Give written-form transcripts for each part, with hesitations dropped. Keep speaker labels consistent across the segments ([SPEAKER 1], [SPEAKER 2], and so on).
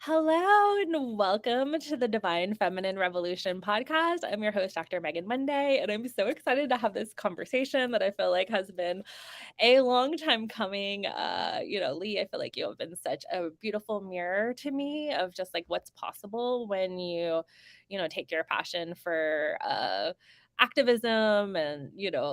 [SPEAKER 1] Hello and welcome to the Divine Feminine Revolution podcast. I'm your host, Dr. Megan Monday, and I'm so excited to have this conversation that I feel like has been a long time coming. Lee, I feel like you have been such a beautiful mirror to me of just like what's possible when you take your passion for activism and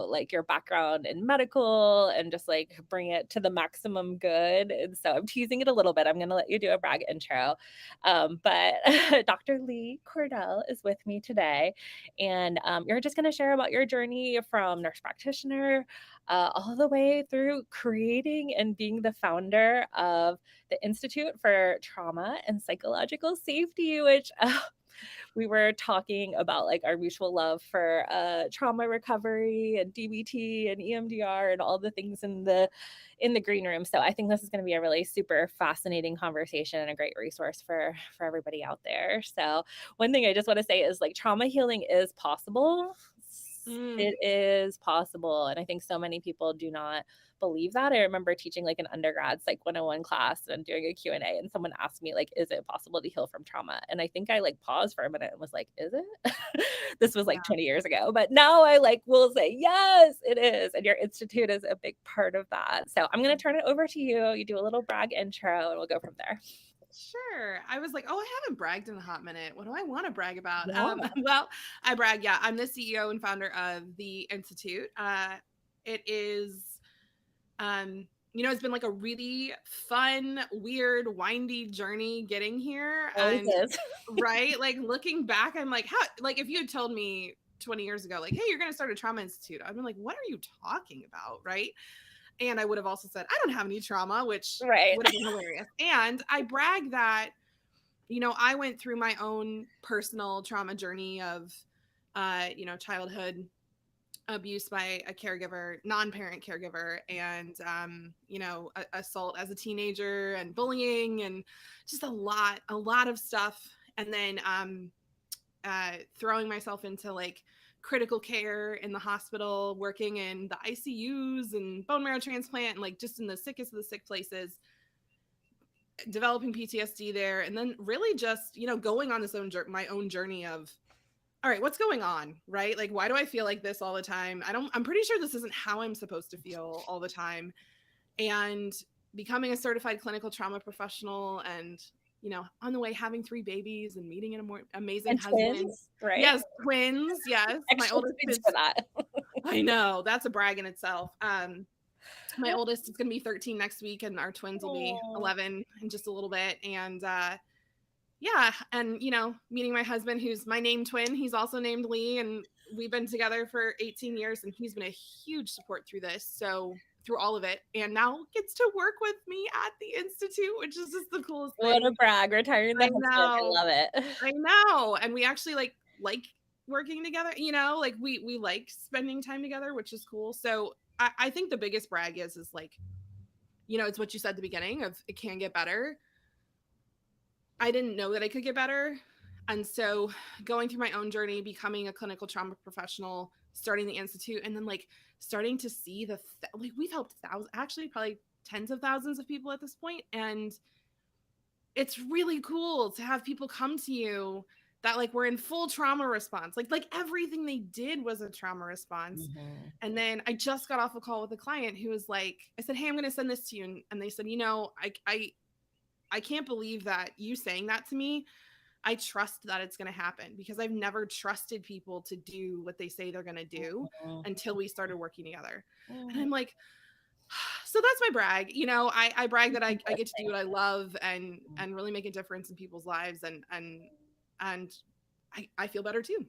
[SPEAKER 1] like your background in medical and just like bring it to the maximum good. And so I'm teasing it a little bit. I'm going to let you do a brag intro. But Dr. Lee Cordell is with me today, and you're just going to share about your journey from nurse practitioner all the way through creating and being the founder of the Institute for Trauma and Psychological Safety, which we were talking about like our mutual love for trauma recovery and DBT and EMDR and all the things in the green room. So I think this is going to be a really super fascinating conversation and a great resource for everybody out there. So one thing I just want to say is like trauma healing is possible. It is possible. And I think so many people do not believe that. I remember teaching like an undergrad psych 101 class and doing a Q&A, and someone asked me like, is it possible to heal from trauma? And I think I like paused for a minute and was like, is it? This was like 20 years ago, but now I like will say, yes, it is. And your institute is a big part of that. So I'm going to turn it over to you. You do a little brag intro and we'll go from there.
[SPEAKER 2] Sure. I was like, oh, I haven't bragged in a hot minute. What do I want to brag about?
[SPEAKER 1] Yeah.
[SPEAKER 2] Well, I brag. Yeah, I'm the CEO and founder of the Institute. It is, it's been like a really fun, weird, windy journey getting here.
[SPEAKER 1] Always
[SPEAKER 2] And
[SPEAKER 1] is.
[SPEAKER 2] right, like looking back, I'm like, like if you had told me 20 years ago, like, hey, you're going to start a trauma institute, I'd been like, what are you talking about? Right. And I would have also said, I don't have any trauma, which
[SPEAKER 1] Right.
[SPEAKER 2] would have been hilarious. And I brag that, I went through my own personal trauma journey of, childhood abuse by a caregiver, non-parent caregiver, and, assault as a teenager and bullying and just a lot of stuff. And then throwing myself into like critical care in the hospital, working in the ICUs and bone marrow transplant, and like just in the sickest of the sick places, developing PTSD there, and then really just going on my own journey of, all right, what's going on, right? Like, why do I feel like this all the time? I'm pretty sure this isn't how I'm supposed to feel all the time. And becoming a certified clinical trauma professional, and on the way having 3 babies and meeting a more amazing
[SPEAKER 1] And
[SPEAKER 2] husband.
[SPEAKER 1] twins, right?
[SPEAKER 2] Yes, twins. Yes, my
[SPEAKER 1] Extra
[SPEAKER 2] oldest
[SPEAKER 1] twins
[SPEAKER 2] is.
[SPEAKER 1] for that.
[SPEAKER 2] I know, that's a brag in itself. My oldest is going to be 13 next week, and our twins will be
[SPEAKER 1] Oh.
[SPEAKER 2] 11 in just a little bit. And yeah, and meeting my husband, who's my named twin, he's also named Lee, and we've been together for 18 years, and he's been a huge support through this. So through all of it, and now gets to work with me at the Institute, which is just the coolest
[SPEAKER 1] What a
[SPEAKER 2] thing.
[SPEAKER 1] brag, retiring the
[SPEAKER 2] I
[SPEAKER 1] husband. I
[SPEAKER 2] know.
[SPEAKER 1] love it.
[SPEAKER 2] I know. And we actually like working together, like we like spending time together, which is cool. So I think the biggest brag is like, it's what you said at the beginning of it can get better. I didn't know that I could get better. And so going through my own journey, becoming a clinical trauma professional, starting the Institute, and then like starting to see like we've helped thousands, actually probably tens of thousands of people at this point. And it's really cool to have people come to you that like were in full trauma response. Like everything they did was a trauma response.
[SPEAKER 1] Mm-hmm.
[SPEAKER 2] And then I just got off a call with a client who was like, I said, hey, I'm going to send this to you. And they said, I can't believe that you saying that to me. I trust that it's going to happen because I've never trusted people to do what they say they're going to do until we started working together. And I'm like, so that's my brag. I brag that I get to do what I love and really make a difference in people's lives, and I feel better too.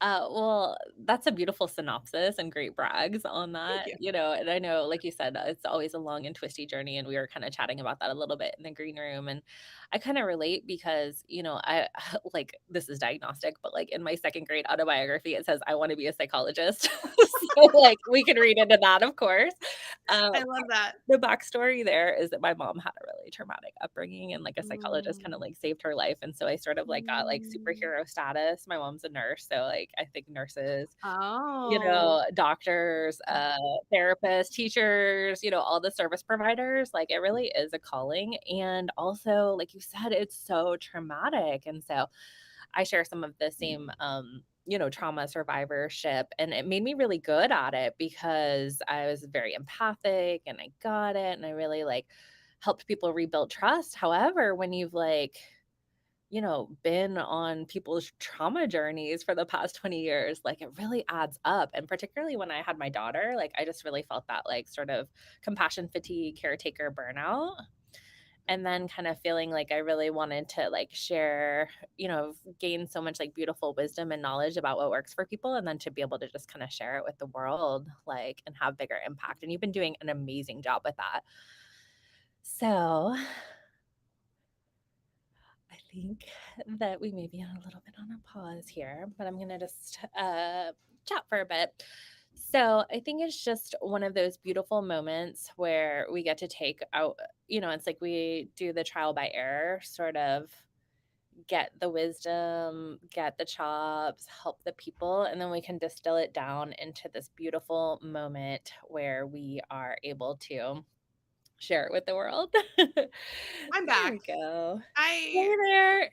[SPEAKER 1] Well, that's a beautiful synopsis and great brags on
[SPEAKER 2] Thank
[SPEAKER 1] that,
[SPEAKER 2] you.
[SPEAKER 1] and I know, like you said, it's always a long and twisty journey, and we were kind of chatting about that a little bit in the green room, and I kind of relate because, I like this is diagnostic, but like in my second grade autobiography, it says I want to be a psychologist. So like we can read into that, of course.
[SPEAKER 2] I
[SPEAKER 1] Um,
[SPEAKER 2] love that.
[SPEAKER 1] the backstory there is that my mom had a really traumatic upbringing and like a psychologist kind of
[SPEAKER 2] Mm.
[SPEAKER 1] like saved her life. And so I sort of like got like
[SPEAKER 2] Mm.
[SPEAKER 1] superhero status. My mom's a nurse. So like I think nurses,
[SPEAKER 2] Oh.
[SPEAKER 1] doctors, therapists, teachers, all the service providers, like it really is a calling. And also, like you said, it's so traumatic. And so I share some of the same, trauma survivorship, and it made me really good at it because I was very empathic and I got it. And I really like helped people rebuild trust. However, when you've like, been on people's trauma journeys for the past 20 years, like it really adds up. And particularly when I had my daughter, like I just really felt that like sort of compassion fatigue, caretaker burnout. And then kind of feeling like I really wanted to like share, gain so much like beautiful wisdom and knowledge about what works for people. And then to be able to just kind of share it with the world, like, and have bigger impact. And you've been doing an amazing job with that. So I think that we may be on a little bit on a pause here, but I'm going to just chat for a bit. So I think it's just one of those beautiful moments where we get to take out, it's like we do the trial by error, sort of get the wisdom, get the chops, help the people, and then we can distill it down into this beautiful moment where we are able to share it with the world.
[SPEAKER 2] I'm
[SPEAKER 1] There
[SPEAKER 2] back.
[SPEAKER 1] we go.
[SPEAKER 2] I
[SPEAKER 1] Hey there.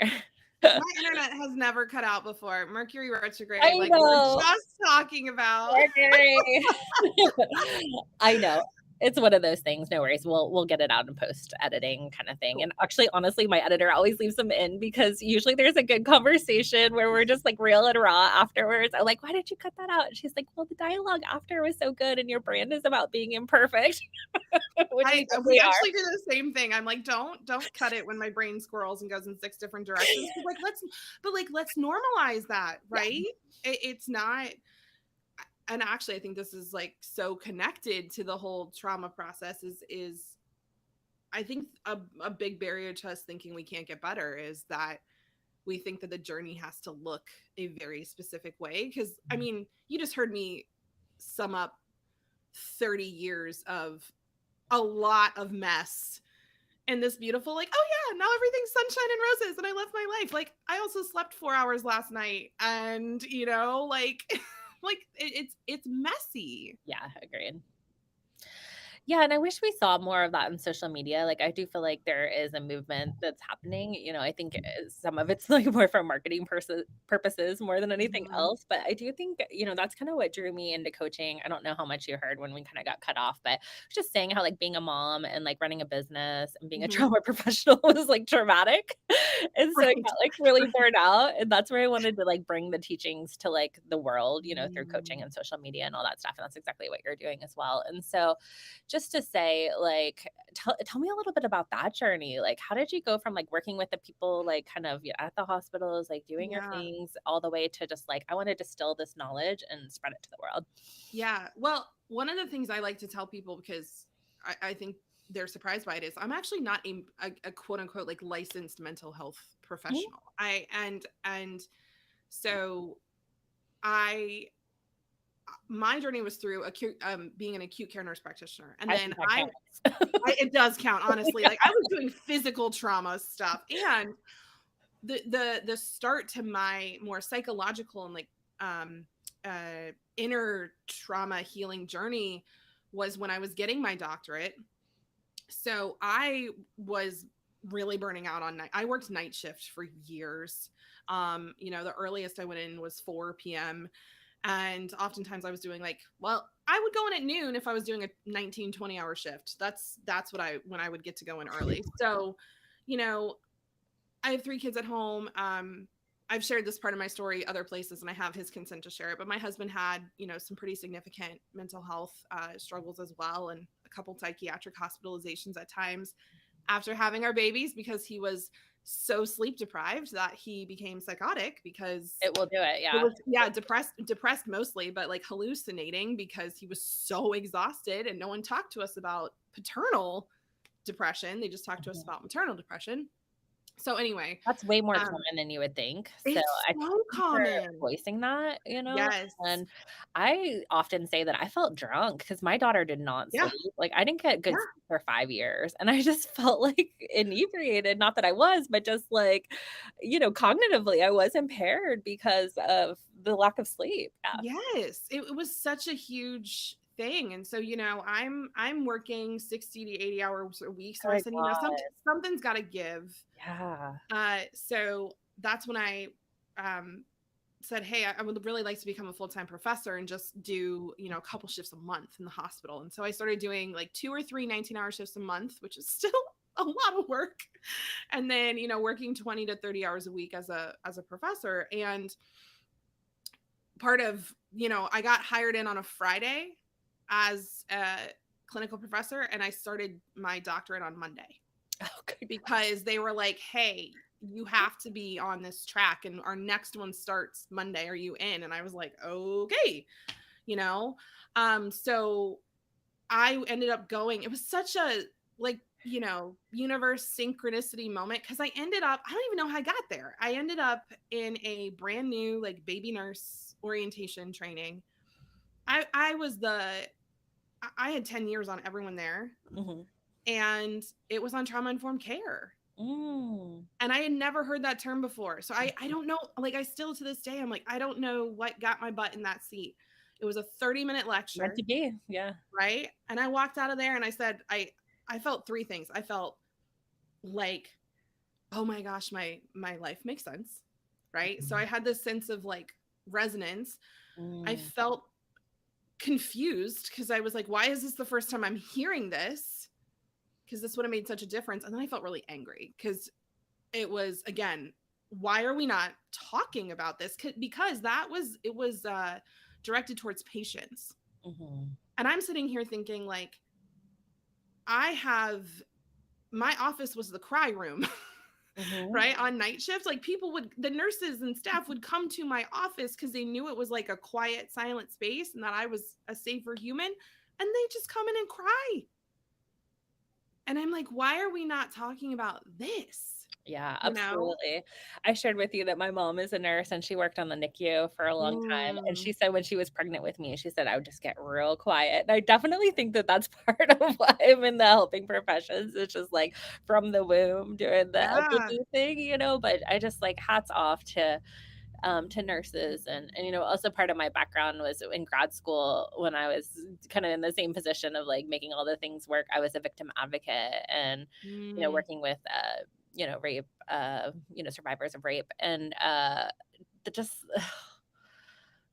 [SPEAKER 2] My internet has never cut out before. Mercury
[SPEAKER 1] I
[SPEAKER 2] retrograde, like we were
[SPEAKER 1] know.
[SPEAKER 2] just talking about.
[SPEAKER 1] Mercury. I know. It's one of those things, no worries. We'll get it out in post editing kind of thing.
[SPEAKER 2] Cool.
[SPEAKER 1] And actually, honestly, my editor always leaves them in because usually there's a good conversation where we're just like real and raw afterwards. I'm like, why did you cut that out? And she's like, well, the dialogue after was so good and your brand is about being imperfect, which we
[SPEAKER 2] We
[SPEAKER 1] definitely are.
[SPEAKER 2] actually do the same thing. I'm like, don't cut it when my brain squirrels and goes in 6 different directions. Let's normalize that,
[SPEAKER 1] Yeah.
[SPEAKER 2] right? It's not. And actually, I think this is like so connected to the whole trauma process. Is I think a big barrier to us thinking we can't get better is that we think that the journey has to look a very specific way. Because I mean, you just heard me sum up 30 years of a lot of mess and this beautiful, like, oh yeah, now everything's sunshine and roses and I love my life. Like, I also slept 4 hours last night, and like it's messy.
[SPEAKER 1] Yeah, agreed. Yeah, and I wish we saw more of that in social media. Like, I do feel like there is a movement that's happening. I think some of it's like more for marketing purposes more than anything
[SPEAKER 2] Mhm.
[SPEAKER 1] else. But I do think, that's kind of what drew me into coaching. I don't know how much you heard when we kind of got cut off, but I was just saying how like being a mom and like running a business and being a
[SPEAKER 2] Mhm.
[SPEAKER 1] trauma professional was like traumatic. And so I
[SPEAKER 2] Right.
[SPEAKER 1] got like really burned out. And that's where I wanted to like bring the teachings to like the world, through coaching
[SPEAKER 2] Mm.
[SPEAKER 1] and social media and all that stuff. And that's exactly what you're doing as well. And so just to say, like, tell me a little bit about that journey. Like, how did you go from like working with the people, like, kind of at the hospitals, like doing your
[SPEAKER 2] Yeah.
[SPEAKER 1] things, all the way to just like, I want to distill this knowledge and spread it to the world?
[SPEAKER 2] Yeah. Well, one of the things I like to tell people, because I think they're surprised by it, is I'm actually not a quote unquote like licensed mental health
[SPEAKER 1] Mhm.
[SPEAKER 2] professional. And so I my journey was through being an acute care nurse practitioner, and
[SPEAKER 1] I
[SPEAKER 2] then
[SPEAKER 1] think that counts.
[SPEAKER 2] it does count, honestly. Like, I was doing physical trauma stuff, and the start to my more psychological and like um inner trauma healing journey was when I was getting my doctorate. So I was really burning out on night. I worked night shift for years. The earliest I went in was 4 p.m. And oftentimes I was doing like, well, I would go in at noon if I was doing a 19-20 hour shift. That's when I would get to go in early. So, you know, I have 3 kids at home. I've shared this part of my story other places, and I have his consent to share it. But my husband had, some pretty significant mental health struggles as well, and a couple psychiatric hospitalizations at times after having our babies, because he was so sleep deprived that he became psychotic, because
[SPEAKER 1] It will do it.
[SPEAKER 2] it
[SPEAKER 1] Yeah.
[SPEAKER 2] was, yeah, depressed mostly, but like hallucinating because he was so exhausted, and no one talked to us about paternal depression. They just talked to us
[SPEAKER 1] Mhm.
[SPEAKER 2] about maternal depression. So anyway,
[SPEAKER 1] That's way more
[SPEAKER 2] um,
[SPEAKER 1] common than you would think. So
[SPEAKER 2] it's
[SPEAKER 1] I
[SPEAKER 2] so
[SPEAKER 1] thank you for
[SPEAKER 2] common.
[SPEAKER 1] voicing that, you know,
[SPEAKER 2] Yes.
[SPEAKER 1] and I often say that I felt drunk because my daughter did not
[SPEAKER 2] Yeah.
[SPEAKER 1] sleep. Like, I didn't get good
[SPEAKER 2] Yeah.
[SPEAKER 1] sleep for 5 years, and I just felt, like, inebriated, not that I was, but just, like, cognitively, I was impaired because of the lack of sleep. Yeah.
[SPEAKER 2] Yes, it was such a huge thing, and so, I'm working 60 to 80 hours a week, so
[SPEAKER 1] Oh
[SPEAKER 2] I
[SPEAKER 1] my
[SPEAKER 2] said,
[SPEAKER 1] god.
[SPEAKER 2] something's gotta give.
[SPEAKER 1] Yeah.
[SPEAKER 2] So that's when I, um, said, "Hey, I would really like to become a full-time professor and just do, a couple shifts a month in the hospital." And so I started doing, like, 2 or 3 19-hour shifts a month, which is still a lot of work, and then, working 20 to 30 hours a week as a professor, and part of, I got hired in on a Friday as a clinical professor, and I started my doctorate on Monday
[SPEAKER 1] Oh, good
[SPEAKER 2] because they were like, "Hey, you have to be on this track and our next one starts Monday. Are you in?" And I was like, "Okay." You know? So I ended up going. It was such a, like, universe synchronicity moment because I don't even know how I got there. I ended up in a brand new, like, baby nurse orientation training. I was I had 10 years on everyone there,
[SPEAKER 1] Mhm.
[SPEAKER 2] and it was on trauma informed care.
[SPEAKER 1] Mm.
[SPEAKER 2] And I had never heard that term before. So I don't know, like, I still to this day I'm like, I don't know what got my butt in that seat. It was a 30-minute
[SPEAKER 1] Meant
[SPEAKER 2] lecture,
[SPEAKER 1] to be. Yeah.
[SPEAKER 2] right? And I walked out of there and I said, I felt three things. I felt like, oh my gosh, my life makes sense, right? So I had this sense of, like, resonance. I
[SPEAKER 1] Mm.
[SPEAKER 2] felt confused because I was like, why is this the first time I'm hearing this? Because this would have made such a difference. And then I felt really angry because it was, again, why are we not talking about this? Because it was directed towards patients.
[SPEAKER 1] Mhm.
[SPEAKER 2] And I'm sitting here thinking, like, I have my office was the cry room.
[SPEAKER 1] Mhm.
[SPEAKER 2] Right, on night shift, like, the nurses and staff would come to my office because they knew it was, like, a quiet, silent space and that I was a safer human, and they just come in and cry. And I'm like, why are we not talking about this?
[SPEAKER 1] Yeah,
[SPEAKER 2] You know?
[SPEAKER 1] absolutely. I shared with you that my mom is a nurse and she worked on the NICU for a long time, and
[SPEAKER 2] Mm,
[SPEAKER 1] she said when she was pregnant with me, she said, "I would just get real quiet." And I definitely think that that's part of why I'm in the helping professions. It's just, like, from the womb doing the
[SPEAKER 2] yeah.
[SPEAKER 1] elderly thing, but I just, like, hats off to nurses and also part of my background was in grad school when I was kind of in the same position of like making all the things work. I was a victim advocate and
[SPEAKER 2] Mm,
[SPEAKER 1] working with rape survivors of rape and the just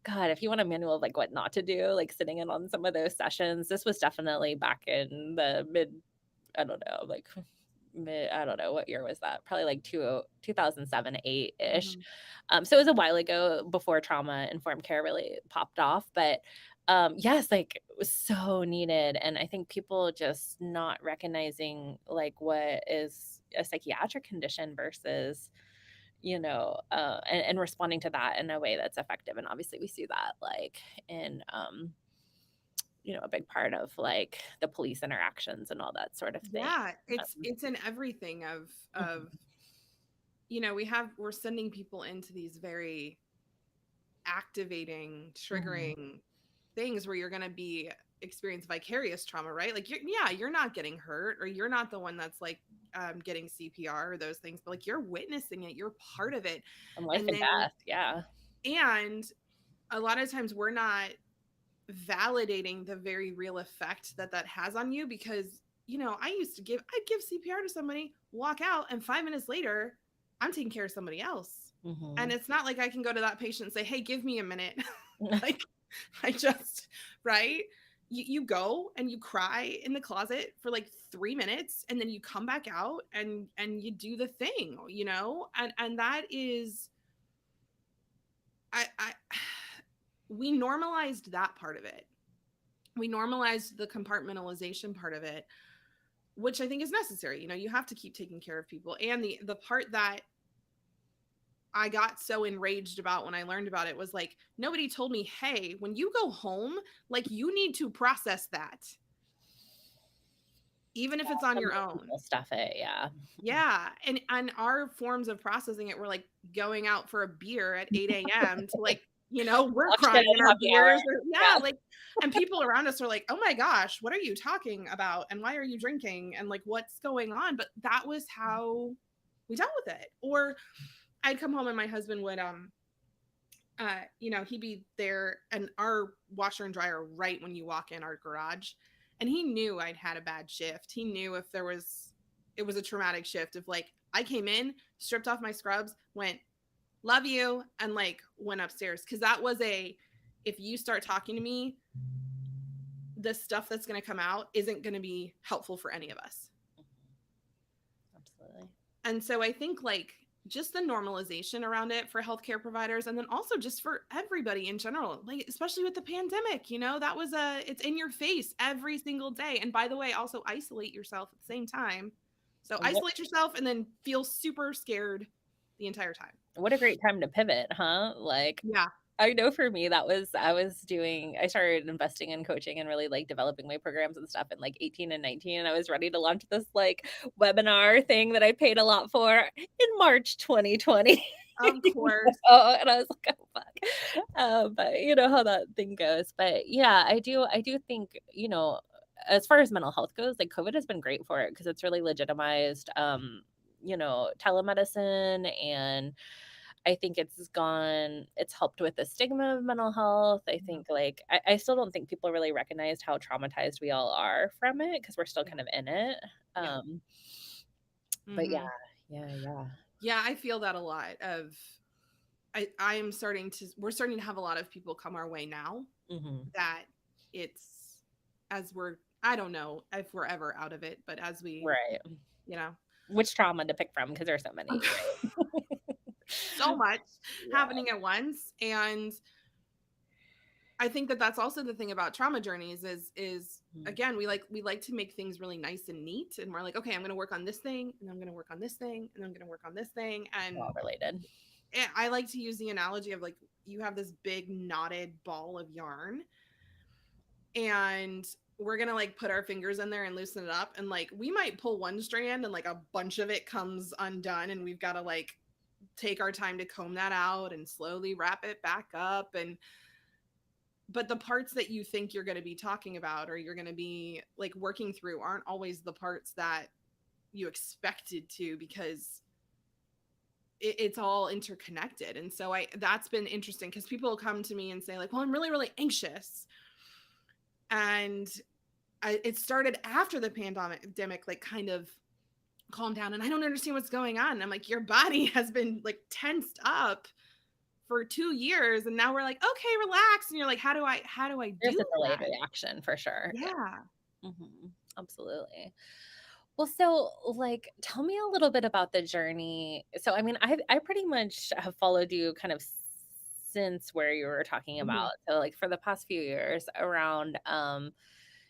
[SPEAKER 1] God, if you want a manual of like what not to do, like sitting in on some of those sessions, this was definitely back in the mid, I don't know, like mid, I don't know what year was that? Probably like 2007, 8 ish.
[SPEAKER 2] mhm.
[SPEAKER 1] So it was a while ago before trauma informed care really popped off. But yes, like it was so needed. And I think people just not recognizing like what is a psychiatric condition versus, and responding to that in a way that's effective. And obviously we see that like in, a big part of like the police interactions and all that sort of thing.
[SPEAKER 2] Yeah,
[SPEAKER 1] Um,
[SPEAKER 2] it's in everything of,
[SPEAKER 1] mhm,
[SPEAKER 2] we're sending people into these very activating,
[SPEAKER 1] mhm.
[SPEAKER 2] triggering things where you're going to be experience vicarious trauma, right? Like, you're not getting hurt, or you're not the one that's, like, getting CPR or those things, but, like, you're witnessing it, you're part of it.
[SPEAKER 1] And life
[SPEAKER 2] And
[SPEAKER 1] and
[SPEAKER 2] then,
[SPEAKER 1] death. Yeah.
[SPEAKER 2] and a lot of times we're not validating the very real effect that has on you because, I'd give CPR to somebody, walk out, and 5 minutes later, I'm taking care of somebody else. And
[SPEAKER 1] Mhm.
[SPEAKER 2] it's not like I can go to that patient and say, hey, give me a minute. Like, I just, right? You go and you cry in the closet for like 3 minutes, and then you come back out and you do the thing, and that is, I we normalized that part of it. We normalized the compartmentalization part of it, which I think is necessary. You have to keep taking care of people. And the part that I got so enraged about when I learned about it was, like, nobody told me, hey, when you go home, like, you need to process that. even if it's on
[SPEAKER 1] Some
[SPEAKER 2] your own.
[SPEAKER 1] people stuff it, yeah.
[SPEAKER 2] Yeah, and our forms of processing it were, like, going out for a beer at 8 AM to, like, we're
[SPEAKER 1] Talk shit
[SPEAKER 2] crying in
[SPEAKER 1] at
[SPEAKER 2] our
[SPEAKER 1] happy hour.
[SPEAKER 2] beers or yeah,
[SPEAKER 1] Yeah.
[SPEAKER 2] like and people around us are like, "Oh my gosh, what are you talking about, and why are you drinking, and, like, what's going on?" But that was how we dealt with it. Or I'd come home and my husband would, he'd be there and our washer and dryer right when you walk in our garage. And he knew I'd had a bad shift. He knew if it was a traumatic shift. If like I came in, stripped off my scrubs, went, love you, and like went upstairs. Cause that was if you start talking to me, the stuff that's going to come out isn't going to be helpful for any of us.
[SPEAKER 1] Absolutely.
[SPEAKER 2] And so I think like just the normalization around it for healthcare providers, and then also just for everybody in general, like especially with the pandemic, that was it's in your face every single day. And by the way, also isolate yourself at the same time. So isolate yourself and then feel super scared the entire time.
[SPEAKER 1] What a great time to pivot, huh? Like,
[SPEAKER 2] Yeah.
[SPEAKER 1] I know for me, I started investing in coaching and really like developing my programs and stuff in like 18 and 19. And I was ready to launch this like webinar thing that I paid a lot for in March 2020.
[SPEAKER 2] Of course.
[SPEAKER 1] And I was like, oh, fuck. But you know how that thing goes. But yeah, I do think, as far as mental health goes, like COVID has been great for it because it's really legitimized, telemedicine, and I think it's helped with the stigma of mental health. I think like, I still don't think people really recognized how traumatized we all are from it because we're still kind of in it.
[SPEAKER 2] Yeah.
[SPEAKER 1] But yeah,
[SPEAKER 2] Mhm.
[SPEAKER 1] yeah.
[SPEAKER 2] Yeah, I feel that a lot of we're starting to have a lot of people come our way now
[SPEAKER 1] Hmm.
[SPEAKER 2] that it's I don't know if we're ever out of it, but as we,
[SPEAKER 1] Right.
[SPEAKER 2] you know,
[SPEAKER 1] Which trauma to pick from because there's so many, right?
[SPEAKER 2] so much
[SPEAKER 1] Yeah.
[SPEAKER 2] happening at once. And I think that that's also the thing about trauma journeys is
[SPEAKER 1] Mhm.
[SPEAKER 2] again, we like to make things really nice and neat. And we're like, okay, I'm going to work on this thing and I'm going to work on this thing and I'm going to work on this thing.
[SPEAKER 1] All
[SPEAKER 2] And
[SPEAKER 1] related.
[SPEAKER 2] I like to use the analogy of like, you have this big knotted ball of yarn and we're gonna like put our fingers in there and loosen it up, and like we might pull one strand and like a bunch of it comes undone and we've got to like take our time to comb that out and slowly wrap it back up. And but the parts that you think you're going to be talking about or you're going to be like working through aren't always the parts that you expected to, because it's all interconnected. And so that's been interesting because people come to me and say like, well, I'm really really anxious, and it started after the pandemic, like kind of calmed down, and I don't understand what's going on. And I'm like, your body has been like tensed up for 2 years, and now we're like, okay, relax. And you're like, how do I
[SPEAKER 1] There's a
[SPEAKER 2] do
[SPEAKER 1] delayed
[SPEAKER 2] that?
[SPEAKER 1] reaction for sure. Yeah.
[SPEAKER 2] Yeah.
[SPEAKER 1] Absolutely. Well, so like, tell me a little bit about the journey. So, I mean, I pretty much have followed you kind of since where you were talking
[SPEAKER 2] Mhm.
[SPEAKER 1] about. So, like, for the past few years around,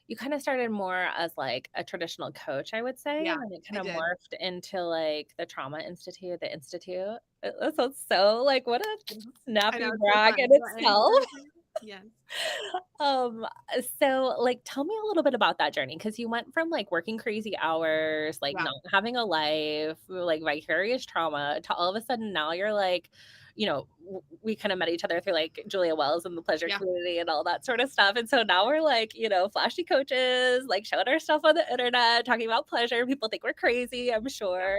[SPEAKER 1] you kind of started more as like a traditional coach, I would say,
[SPEAKER 2] Yeah,
[SPEAKER 1] and then it
[SPEAKER 2] I
[SPEAKER 1] kind of
[SPEAKER 2] did.
[SPEAKER 1] morphed into like the Trauma Institute, the Institute. That sounds so like what a
[SPEAKER 2] I know,
[SPEAKER 1] snappy
[SPEAKER 2] it's so
[SPEAKER 1] brag in
[SPEAKER 2] funny. The
[SPEAKER 1] itself.
[SPEAKER 2] Institute. Yes.
[SPEAKER 1] Um, so like tell me a little bit about that journey because you went from like working crazy hours, like
[SPEAKER 2] Yeah.
[SPEAKER 1] not having a life, like vicarious trauma to all of a sudden now you're like, we kind of met each other through like Julia Wells and the pleasure
[SPEAKER 2] Yeah.
[SPEAKER 1] community and all that sort of stuff. And so now we're like, flashy coaches, like showing our stuff on the internet, talking about pleasure. People think we're crazy, I'm
[SPEAKER 2] Yeah.
[SPEAKER 1] sure.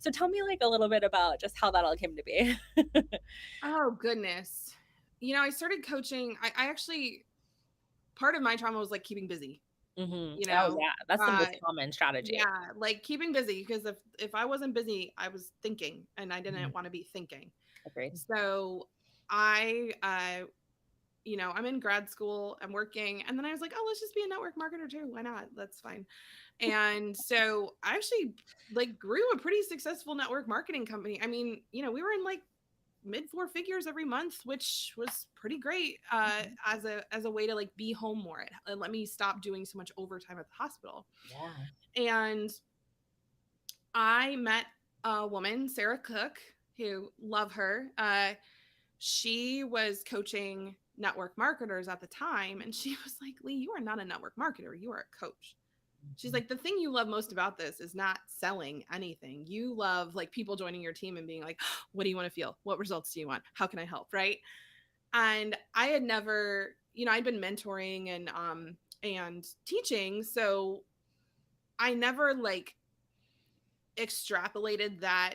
[SPEAKER 1] So tell me like a little bit about just how that all came to be.
[SPEAKER 2] Oh goodness. I started coaching. I actually, part of my trauma was like keeping busy,
[SPEAKER 1] Hmm.
[SPEAKER 2] you
[SPEAKER 1] Oh
[SPEAKER 2] know.
[SPEAKER 1] yeah, that's the
[SPEAKER 2] Uh
[SPEAKER 1] most common strategy.
[SPEAKER 2] yeah, like keeping busy, because if I wasn't busy, I was thinking and I
[SPEAKER 1] Mhm.
[SPEAKER 2] didn't want to be thinking.
[SPEAKER 1] Agreed.
[SPEAKER 2] So I I'm in grad school, I'm working, and then I was like, oh, let's just be a network marketer too. Why not? That's fine. And so I actually like grew a pretty successful network marketing company. I mean, we were in like mid four figures every month, which was pretty great
[SPEAKER 1] Mhm.
[SPEAKER 2] as a way to like be home more and let me stop doing so much overtime at the hospital.
[SPEAKER 1] Yeah.
[SPEAKER 2] And I met a woman, Sarah Cook, who love her. She was coaching network marketers at the time, and she was like, Lee, you are not a network marketer, you are a coach. She's like, the thing you love most about this is not selling anything. You love like people joining your team and being like, what do you want to feel? What results do you want? How can I help? Right. And I had never, I'd been mentoring and teaching. So I never like extrapolated that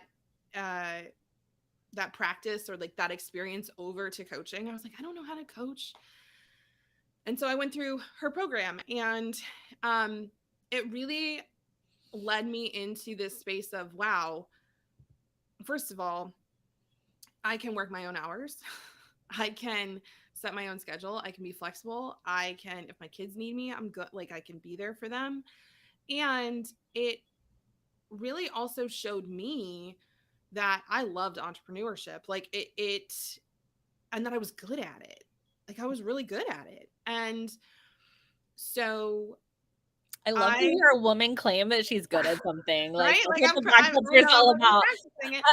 [SPEAKER 2] that practice or like that experience over to coaching. I was like, I don't know how to coach. And so I went through her program, and it really led me into this space of, wow, first of all, I can work my own hours. I can set my own schedule. I can be flexible. I can, if my kids need me, I'm good. Like I can be there for them. And it really also showed me that I loved entrepreneurship. Like it, and that I was good at it. Like I was really good at it. And so
[SPEAKER 1] I love to hear a woman claim that she's good at something. Like,
[SPEAKER 2] right? Like
[SPEAKER 1] that's what the podcast is all about.
[SPEAKER 2] Practicing it.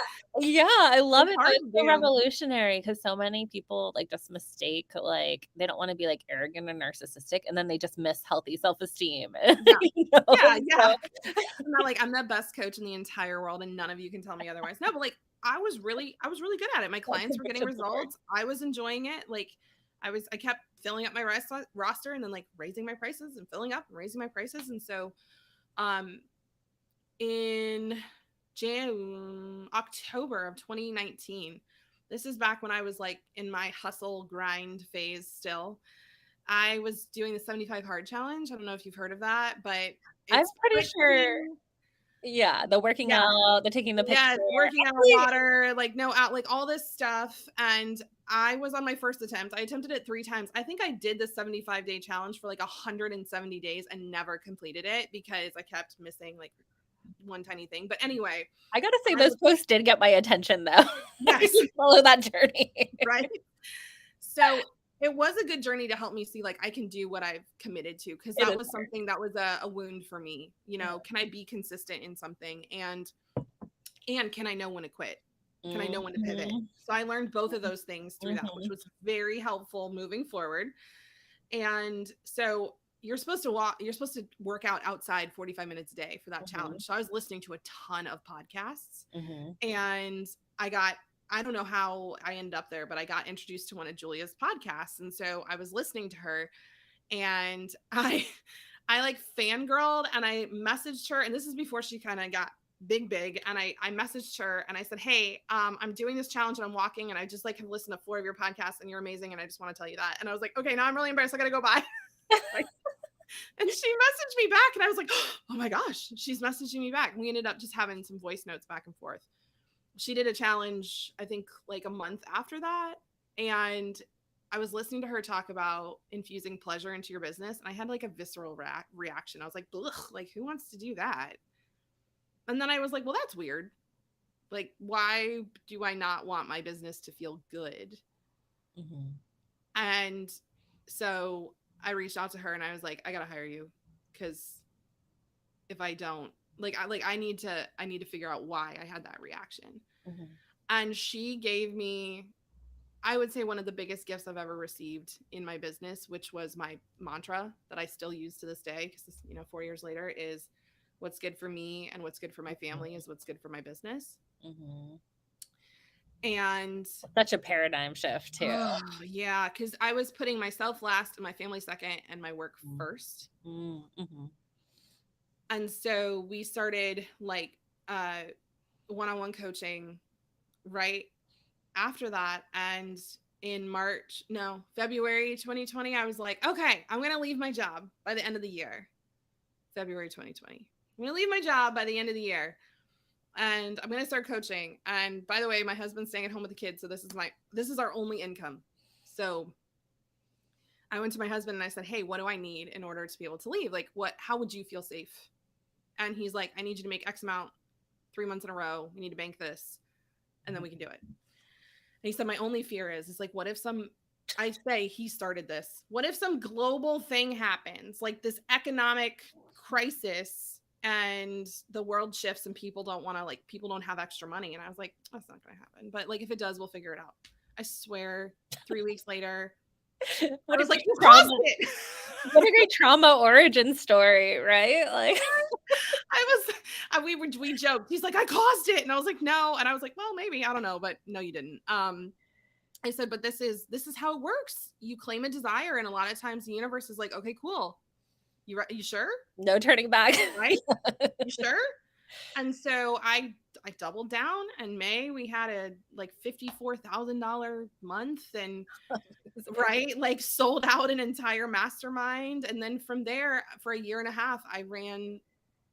[SPEAKER 1] Yeah, I love
[SPEAKER 2] It's
[SPEAKER 1] it.
[SPEAKER 2] hard
[SPEAKER 1] It's
[SPEAKER 2] to
[SPEAKER 1] so
[SPEAKER 2] do.
[SPEAKER 1] revolutionary because so many people like just mistake, like they don't want to be like arrogant or narcissistic, and then they just miss healthy self-esteem.
[SPEAKER 2] Yeah.
[SPEAKER 1] You know?
[SPEAKER 2] Yeah.
[SPEAKER 1] So,
[SPEAKER 2] I'm not like, I'm the best coach in the entire world and none of you can tell me otherwise. No, but like I was really good at it. My clients were getting results. I was enjoying it. Like I kept filling up my roster and then like raising my prices and filling up and raising my prices. And so in October of 2019, this is back when I was like in my hustle grind phase still. I was doing the 75 hard challenge. I don't know if you've heard of that, but
[SPEAKER 1] I'm
[SPEAKER 2] it's
[SPEAKER 1] pretty sure. Yeah, the working out, the taking the picture.
[SPEAKER 2] yeah, working out water, like no out, like all this stuff. And I was on my first attempt. I attempted it 3 times. I think I did the 75-day challenge for like 170 days and never completed it because I kept missing like one tiny thing. But anyway,
[SPEAKER 1] I gotta say those posts did get my attention though.
[SPEAKER 2] Yes.
[SPEAKER 1] Follow that journey.
[SPEAKER 2] Right. So it was a good journey to help me see like I can do what I've committed to, because that was something that was a wound for me. Can I be consistent in something, and can I know when to quit? Can I know when to pivot? So I learned both of those things through that, which was very helpful moving forward. And so you're supposed to work out outside 45 minutes a day for that challenge. So I was listening to a ton of podcasts, and I don't know how I ended up there, but I got introduced to one of Julia's podcasts. And so I was listening to her, and I like fangirled, and I messaged her, and this is before she kind of got big. And I messaged her and I said, hey, I'm doing this challenge and I'm walking, and I just like have listened to 4 of your podcasts and you're amazing. And I just want to tell you that. And I was like, okay, now I'm really embarrassed. I got to go by. And she messaged me back, and I was like, oh my gosh, she's messaging me back. We ended up just having some voice notes back and forth. She did a challenge, I think like a month after that. And I was listening to her talk about infusing pleasure into your business, and I had like a visceral reaction. I was like, ugh, like who wants to do that? And then I was like, well, that's weird. Like, why do I not want my business to feel good? And so I reached out to her and I was like, I got to hire you, because if I don't, I need to figure out why I had that reaction. And she gave me, I would say, one of the biggest gifts I've ever received in my business, which was my mantra that I still use to this day, because 4 years later, is what's good for me and what's good for my family is what's good for my business. And
[SPEAKER 1] such a paradigm shift too.
[SPEAKER 2] Oh, yeah, because I was putting myself last and my family second and my work first. And so we started like one-on-one coaching right after that. And in February 2020, I was like, okay, I'm going to leave my job by the end of the year. February 2020. I'm going to leave my job by the end of the year. And I'm going to start coaching. And by the way, my husband's staying at home with the kids. So this is our only income. So I went to my husband and I said, hey, what do I need in order to be able to leave? Like how would you feel safe? And he's like, I need you to make X amount 3 months in a row. We need to bank this, and then we can do it. And he said, my only fear is like, what if he started this. What if some global thing happens, like this economic crisis, and the world shifts and people don't have extra money? And I was like, that's not going to happen. But like, if it does, we'll figure it out. I swear 3 weeks later, I was like, you crossed it.
[SPEAKER 1] What a great trauma origin story, right? Like,
[SPEAKER 2] we joked. He's like, I caused it. And I was like, no. And I was like, well, maybe, I don't know, but no, you didn't. I said, but this is how it works. You claim a desire. And a lot of times the universe is like, okay, cool. You sure?
[SPEAKER 1] no turning back.
[SPEAKER 2] Right? You sure? And so I doubled down. In May, we had a like $54,000 month, and right, like sold out an entire mastermind. And then from there, for a year and a half, I ran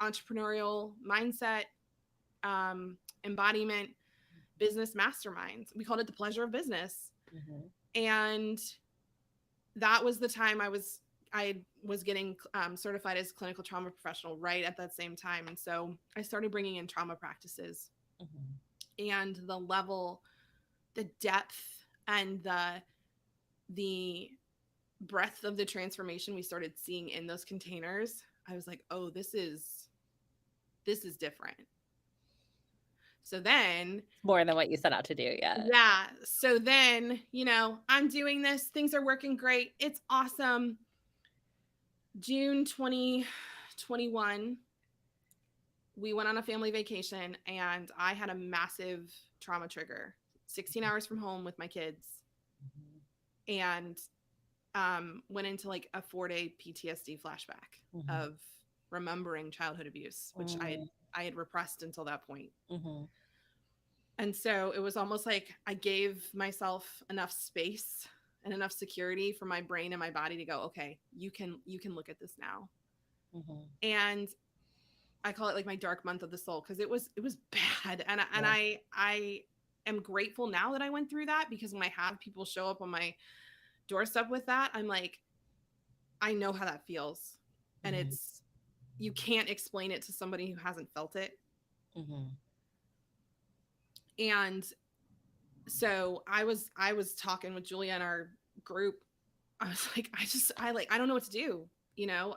[SPEAKER 2] entrepreneurial mindset, embodiment, business masterminds. We called it the Pleasure of Business. And that was the time I was getting certified as a clinical trauma professional right at that same time. And so I started bringing in trauma practices, and the level, the depth, and the breadth of the transformation we started seeing in those containers. I was like, oh, this is different. So then,
[SPEAKER 1] more than what you set out to do.
[SPEAKER 2] yeah. So then, I'm doing this. Things are working great. It's awesome. June 2021, we went on a family vacation, and I had a massive trauma trigger. 16 hours from home with my kids, and went into like a 4-day PTSD flashback of remembering childhood abuse, which I had repressed until that point. And so it was almost like I gave myself enough space and enough security for my brain and my body to go, okay, you can look at this now. And I call it like my dark month of the soul, because it was bad. And I am grateful now that I went through that, because when I have people show up on my doorstep with that, I'm like, I know how that feels. And it's, you can't explain it to somebody who hasn't felt it. And so I was talking with Julia in our group. I was like, I don't know what to do.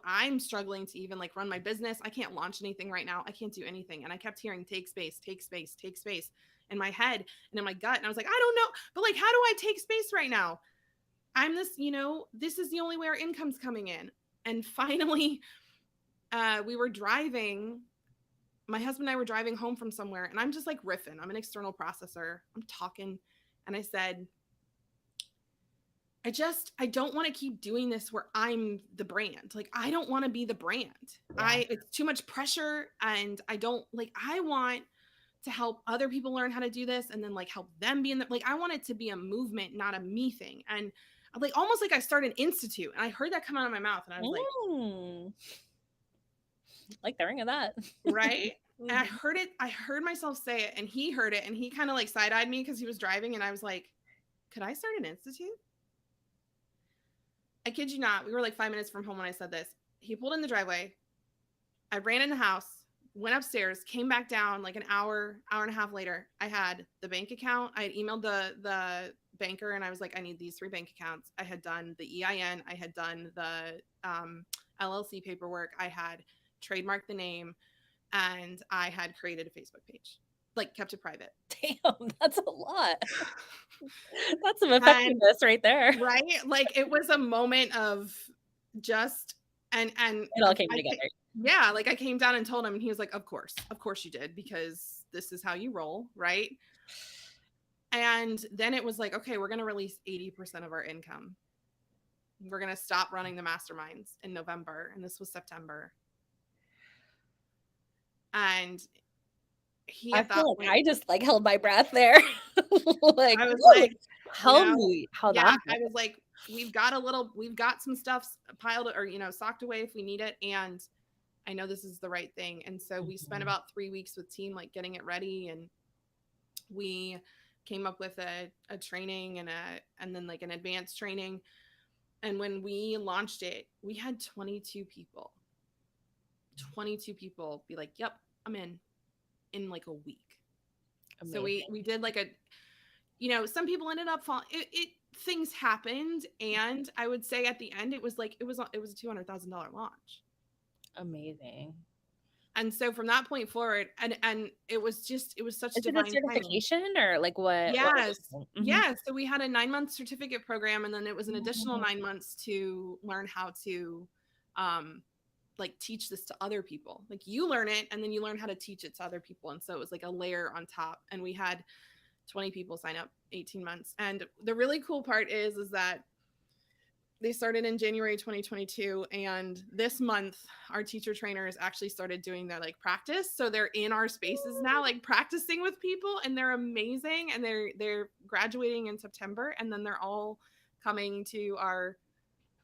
[SPEAKER 2] I'm struggling to even like run my business. I can't launch anything right now. I can't do anything. And I kept hearing, take space in my head and in my gut. And I was like, I don't know, but like, how do I take space right now? I'm this, this is the only way our income's coming in. And finally, we were driving. My husband and I were driving home from somewhere, and I'm just like riffing. I'm an external processor. I'm talking. And I said, I don't want to keep doing this where I'm the brand. Like, I don't want to be the brand. It's too much pressure. And I want to help other people learn how to do this, and then like help them be in I want it to be a movement, not a me thing. And like, almost like I started an institute, and I heard that come out of my mouth, and I was
[SPEAKER 1] like the ring of that.
[SPEAKER 2] Right. And I heard myself say it, and he heard it, and he kind of like side-eyed me because he was driving, and I was like, could I start an institute? I kid you not. We were like 5 minutes from home when I said this. He pulled in the driveway. I ran in the house, went upstairs, came back down like an hour and a half later. I had the bank account. I had emailed the banker, and I was like, I need these 3 bank accounts. I had done the EIN. I had done the LLC paperwork. I had trademarked the name, and I had created a Facebook page, like kept it private.
[SPEAKER 1] Damn, that's a lot. That's some effectiveness right there.
[SPEAKER 2] Right? Like, it was a moment of just, and
[SPEAKER 1] it all came together.
[SPEAKER 2] Yeah. Like, I came down and told him, and he was like, of course you did, because this is how you roll. Right. And then it was like, okay, we're going to release 80% of our income. We're going to stop running the masterminds in November. And this was September. And
[SPEAKER 1] I feel like I just like held my breath there. Like,
[SPEAKER 2] I was like,
[SPEAKER 1] tell me how that happened.
[SPEAKER 2] I was like, we've got some stuff piled or, socked away if we need it. And I know this is the right thing. And so we spent about 3 weeks with team, like getting it ready. And we came up with a training and then like an advanced training. And when we launched it, we had 22 people be like, yep, I'm in like a week. Amazing. So we did like some people ended up falling. Things happened, and I would say at the end it was a $200,000 launch.
[SPEAKER 1] Amazing.
[SPEAKER 2] And so from that point forward, and it was such
[SPEAKER 1] Is it a
[SPEAKER 2] divine timing.
[SPEAKER 1] certification or like what was
[SPEAKER 2] Yes.
[SPEAKER 1] it? Mhm.
[SPEAKER 2] Yes. So we had a 9-month certificate program, and then it was an additional
[SPEAKER 1] Mhm.
[SPEAKER 2] 9 months to learn how to um like teach this to other people. Like you learn it and then you learn how to teach it to other people. And so it was like a layer on top. And we had 20 people sign up, 18 months. And the really cool part is that they started in January 2022, and this month our teacher trainers actually started doing their like practice, so they're in our spaces now like practicing with people, and they're amazing, and they're graduating in September, and then they're all coming to our,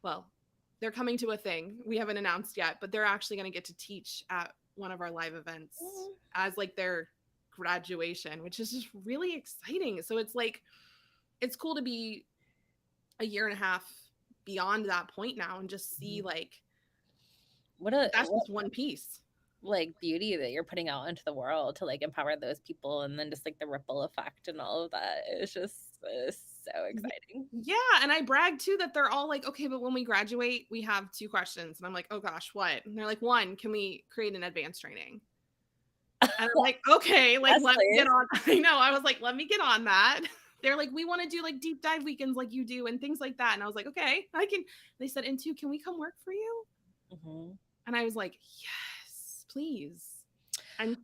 [SPEAKER 2] well, they're coming to a thing we haven't announced yet, but they're actually going to get to teach at one of our live events
[SPEAKER 1] Mm.
[SPEAKER 2] as like their graduation, which is just really exciting. So it's like it's cool to be a year and a half beyond that point now and just see like that's
[SPEAKER 1] What
[SPEAKER 2] just one piece.
[SPEAKER 1] like beauty that you're putting out into the world to like empower those people, and then just like the ripple effect and all of that is just so exciting.
[SPEAKER 2] Yeah, and I brag too that they're all like, okay, but when we graduate we have 2 questions, and I'm like, oh gosh, what? And they're like, one, can we create an advanced training? And I'm like, okay, like
[SPEAKER 1] Yes,
[SPEAKER 2] let me get
[SPEAKER 1] please.
[SPEAKER 2] on. I know, I was like, let me get on that. They're like, we want to do like deep dive weekends like you do and things like that. And I was like, okay, I can. They said, and two, can we come work for you?
[SPEAKER 1] Mhm.
[SPEAKER 2] And I was like, yes, please. And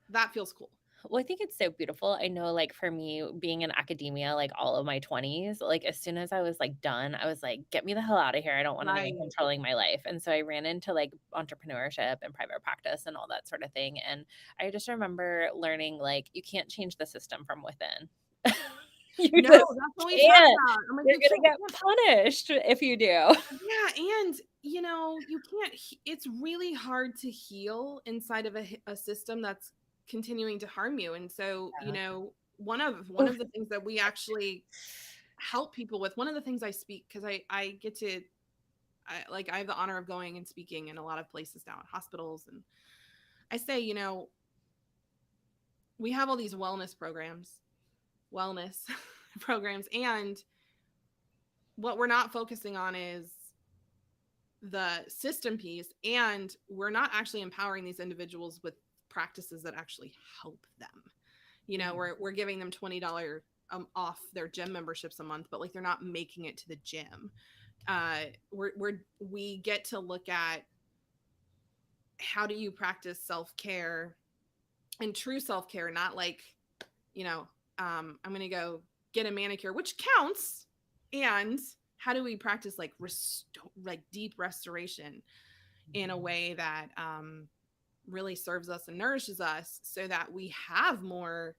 [SPEAKER 2] that feels cool.
[SPEAKER 1] Well, I think it's so beautiful. I know, like, for me, being in academia, like, all of my 20s, like, as soon as I was, like, done, I was like, "Get me the hell out of here. I don't want anyone
[SPEAKER 2] Right.
[SPEAKER 1] controlling my life." And so I ran into, like, entrepreneurship and private practice and all that sort of thing, and I just remember learning, like, you can't change the system from within. You
[SPEAKER 2] No,
[SPEAKER 1] just
[SPEAKER 2] that's what we talk
[SPEAKER 1] can't.
[SPEAKER 2] about. I'm like,
[SPEAKER 1] You're
[SPEAKER 2] you
[SPEAKER 1] gonna
[SPEAKER 2] can't.
[SPEAKER 1] get punished if you do.
[SPEAKER 2] Yeah, and you can't. It's really hard to heal inside of a system that's continuing to harm you. And so,
[SPEAKER 1] Yeah.
[SPEAKER 2] one of the things that we actually help people with, one of the things I speak, because I get to, I have the honor of going and speaking in a lot of places now at hospitals, and I say, we have all these wellness programs, and what we're not focusing on is the system piece, and we're not actually empowering these individuals with practices that actually help them.
[SPEAKER 1] Mhm.
[SPEAKER 2] We're giving them $20 off their gym memberships a month, but like they're not making it to the gym. We get to look at how do you practice self-care and true self-care, not like, I'm gonna go get a manicure, which counts, and how do we practice like like deep restoration in a
[SPEAKER 1] Mhm.
[SPEAKER 2] way that really serves us and nourishes us, so that we have more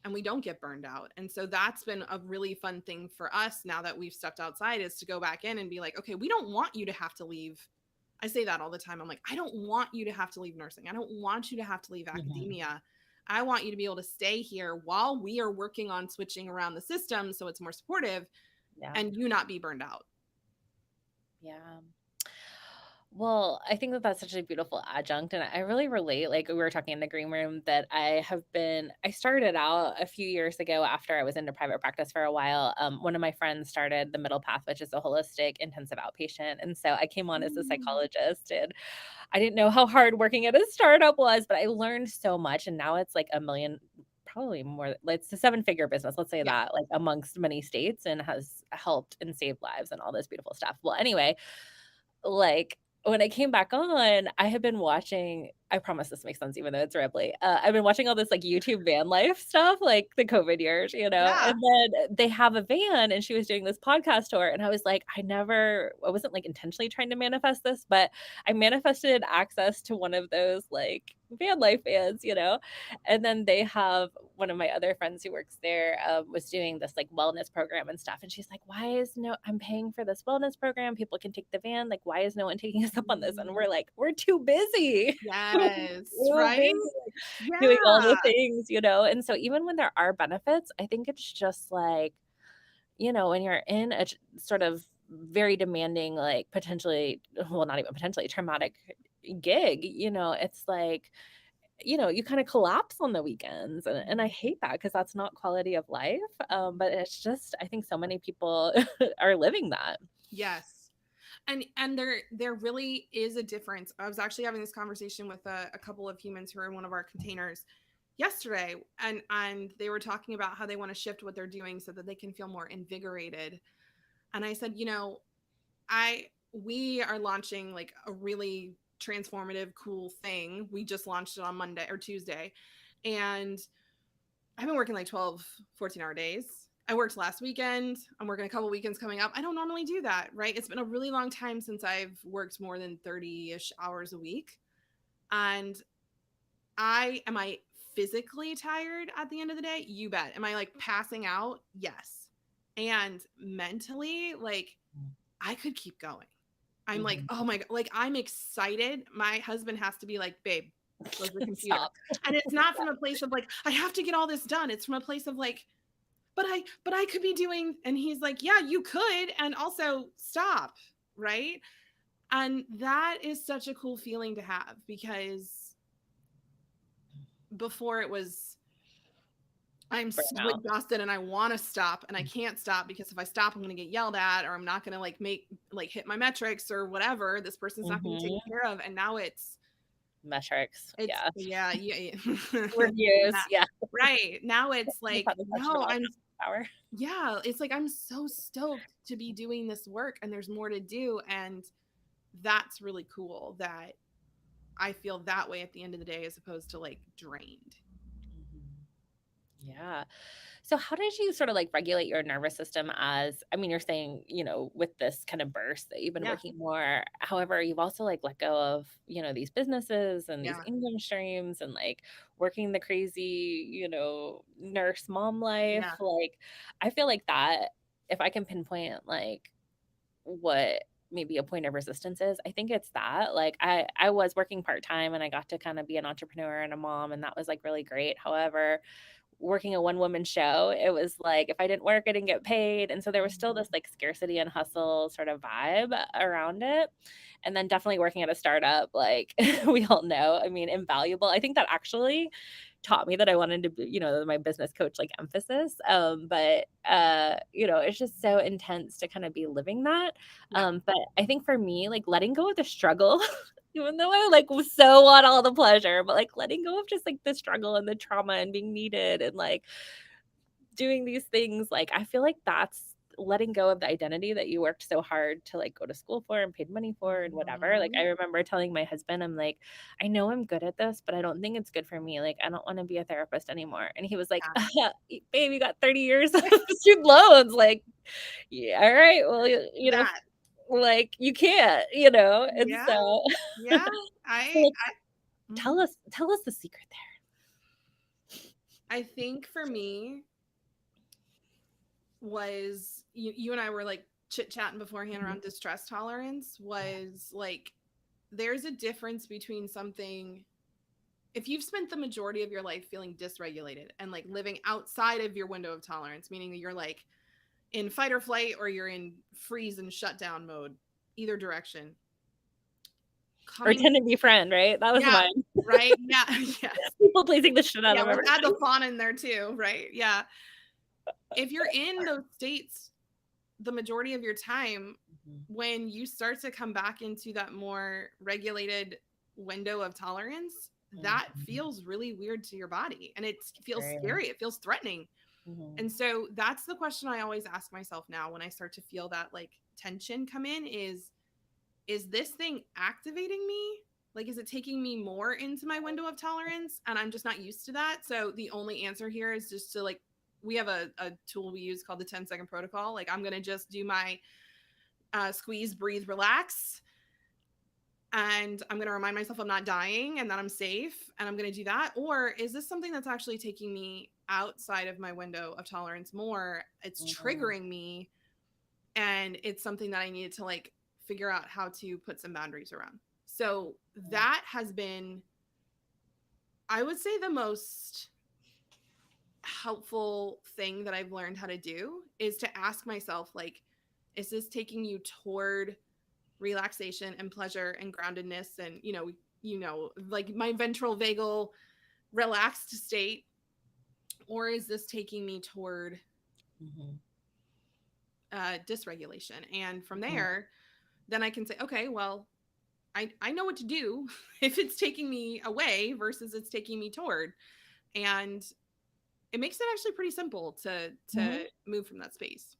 [SPEAKER 2] and we don't get burned out. And so that's been a really fun thing for us now that we've stepped outside, is to go back in and be like, okay, we don't want you to have to leave. I say that all the time. I'm like, I don't want you to have to leave nursing. I don't want you to have to leave
[SPEAKER 1] Mhm.
[SPEAKER 2] academia. I want you to be able to stay here while we are working on switching around the system so it's more supportive,
[SPEAKER 1] Yeah.
[SPEAKER 2] and you not be burned out.
[SPEAKER 1] Yeah. Well, I think that that's such a beautiful adjunct, and I really relate. Like we were talking in the green room, that I started out a few years ago after I was into private practice for a while. One of my friends started the Middle Path, which is a holistic intensive outpatient, and so I came on as a
[SPEAKER 2] Mm.
[SPEAKER 1] psychologist, and I didn't know how hard working at a startup was, but I learned so much, and now it's like a million. Probably more, like it's a seven-figure business, let's say
[SPEAKER 2] Yeah.
[SPEAKER 1] that, like amongst many states, and has helped and saved lives and all this beautiful stuff. Well, anyway, like, when I came back on, I had been watching, I promise this makes sense even though it's rambly. I've been watching all this, like, YouTube van life stuff, like, the COVID years,
[SPEAKER 2] Yeah.
[SPEAKER 1] and then they have a van, and she was doing this podcast tour, and I was like, I wasn't, like, intentionally trying to manifest this, but I manifested access to one of those, like, van life vans. And then they have one of my other friends who works there, was doing this like wellness program and stuff. And she's like, I'm paying for this wellness program. People can take the van. Like, why is no one taking us up on this? And
[SPEAKER 2] Mm.
[SPEAKER 1] we're like, we're too busy. We're
[SPEAKER 2] Yes.
[SPEAKER 1] too
[SPEAKER 2] Right.
[SPEAKER 1] busy doing all
[SPEAKER 2] Yeah.
[SPEAKER 1] the things. And so even when there are benefits, I think it's just like, when you're in a sort of very demanding, like potentially, well, not even potentially traumatic gig, it's like, you kind of collapse on the weekends. And I hate that because that's not quality of life. But it's just, I think so many people are living that.
[SPEAKER 2] Yes. And there really is a difference. I was actually having this conversation with a couple of humans who are in one of our containers yesterday, and they were talking about how they want to shift what they're doing so that they can feel more invigorated. And I said, I we are launching like a really transformative, cool thing. We just launched it on Monday or Tuesday. And I've been working like 12, 14-hour days. I worked last weekend. I'm working a couple weekends coming up. I don't normally do that, right? It's been a really long time since I've worked more than 30-ish hours a week. And am I physically tired at the end of the day? You bet. Am I like passing out? Yes. And mentally, like I could keep going. I'm like, oh my God, like I'm excited. My husband has to be like, babe, close the computer.
[SPEAKER 1] Stop.
[SPEAKER 2] And it's not from a place of like, I have to get all this done. It's from a place of like, but I could be doing, and he's like, yeah, you could. And also stop. Right. And that is such a cool feeling to have, because before it was, I'm so
[SPEAKER 1] Burnout.
[SPEAKER 2] exhausted and I want to stop and I can't stop, because if I stop, I'm going to get yelled at, or I'm not going to hit my metrics or whatever. This person's not going to be taken care of. And now it's
[SPEAKER 1] Metrics. Yeah.
[SPEAKER 2] yeah.
[SPEAKER 1] Reviews. Yeah.
[SPEAKER 2] Right. Now it's
[SPEAKER 1] We've
[SPEAKER 2] like,
[SPEAKER 1] had this session
[SPEAKER 2] no,
[SPEAKER 1] about power.
[SPEAKER 2] yeah, it's like, I'm so stoked to be doing this work and there's more to do. And that's really cool that I feel that way at the end of the day, as opposed to like drained.
[SPEAKER 1] Yeah. So how did you sort of like regulate your nervous system as, I mean, you're saying, with this kind of burst that you've been
[SPEAKER 2] Yeah.
[SPEAKER 1] working more. However, you've also like let go of, these businesses and these
[SPEAKER 2] Yeah.
[SPEAKER 1] income streams and like working the crazy, nurse mom life.
[SPEAKER 2] Yeah.
[SPEAKER 1] Like, I feel like that, if I can pinpoint like what maybe a point of resistance is, I think it's that. Like I was working part-time and I got to kind of be an entrepreneur and a mom, and that was like really great. However, working a one woman show, it was like if I didn't work, I didn't get paid. And so there was still this like scarcity and hustle sort of vibe around it. And then definitely working at a startup, like we all know, I mean, invaluable. I think that actually taught me that I wanted to be, my business coach like emphasis. But it's just so intense to kind of be living that.
[SPEAKER 2] Yeah.
[SPEAKER 1] But I think for me, like letting go of the struggle, even though I like was so want all the pleasure, but like letting go of just like the struggle and the trauma and being needed and like doing these things, like I feel like that's letting go of the identity that you worked so hard to like go to school for and paid money for and whatever. Like I
[SPEAKER 2] Mhm.
[SPEAKER 1] remember telling my husband, I'm like, I know I'm good at this, but I don't think it's good for me. Like I don't want to be a therapist anymore. And he was like,
[SPEAKER 2] Yeah.
[SPEAKER 1] babe, you got 30 years of student loans. Like, yeah, all right. Well,
[SPEAKER 2] That.
[SPEAKER 1] like you can't, and
[SPEAKER 2] Yeah.
[SPEAKER 1] so
[SPEAKER 2] Yeah.
[SPEAKER 1] so like
[SPEAKER 2] Mhm.
[SPEAKER 1] tell us the secret
[SPEAKER 2] I think for me was, you and I were like chit chatting beforehand
[SPEAKER 1] there.
[SPEAKER 2] around distress tolerance, was like, there's a difference between something, if you've spent the majority of your life feeling dysregulated and like living outside of your window of tolerance, meaning that you're like in fight or flight or you're in freeze and shutdown mode, either direction.
[SPEAKER 1] Or
[SPEAKER 2] Coming,
[SPEAKER 1] tend to be friend, right? That was
[SPEAKER 2] yeah,
[SPEAKER 1] mine.
[SPEAKER 2] right, yeah, yes,
[SPEAKER 1] People pleasing the shit out
[SPEAKER 2] yeah.
[SPEAKER 1] of
[SPEAKER 2] Let's add the
[SPEAKER 1] everybody.
[SPEAKER 2] fawn in there too, right? Yeah. If you're in those states the majority of your time,
[SPEAKER 1] Mhm,
[SPEAKER 2] when you start to come back into that more regulated window of tolerance, that
[SPEAKER 1] mhm.
[SPEAKER 2] feels really weird to your body and it feels
[SPEAKER 1] Right.
[SPEAKER 2] scary. It feels threatening.
[SPEAKER 1] Mhm,
[SPEAKER 2] And so that's the question I always ask myself now when I start to feel that like tension come in, is this thing activating me? Like, is it taking me more into my window of tolerance? And I'm just not used to that. So the only answer here is just to like, we have a tool we use called the 10-second protocol. Like, I'm going to just do my squeeze, breathe, relax. And I'm going to remind myself I'm not dying and that I'm safe. And I'm going to do that. Or is this something that's actually taking me outside of my window of tolerance more? It's
[SPEAKER 1] mhm,
[SPEAKER 2] triggering me. And it's something that I needed to like figure out how to put some boundaries around. So
[SPEAKER 1] mhm,
[SPEAKER 2] that has been, I would say, the most helpful thing that I've learned how to do is to ask myself, like, is this taking you toward relaxation and pleasure and groundedness and, like my ventral vagal relaxed state? Or is this taking me toward
[SPEAKER 1] mhm,
[SPEAKER 2] dysregulation? And from
[SPEAKER 1] mhm,
[SPEAKER 2] there, then I can say, okay, well, I know what to do if it's taking me away versus it's taking me toward. And it makes it actually pretty simple to
[SPEAKER 1] Mhm.
[SPEAKER 2] move from that space.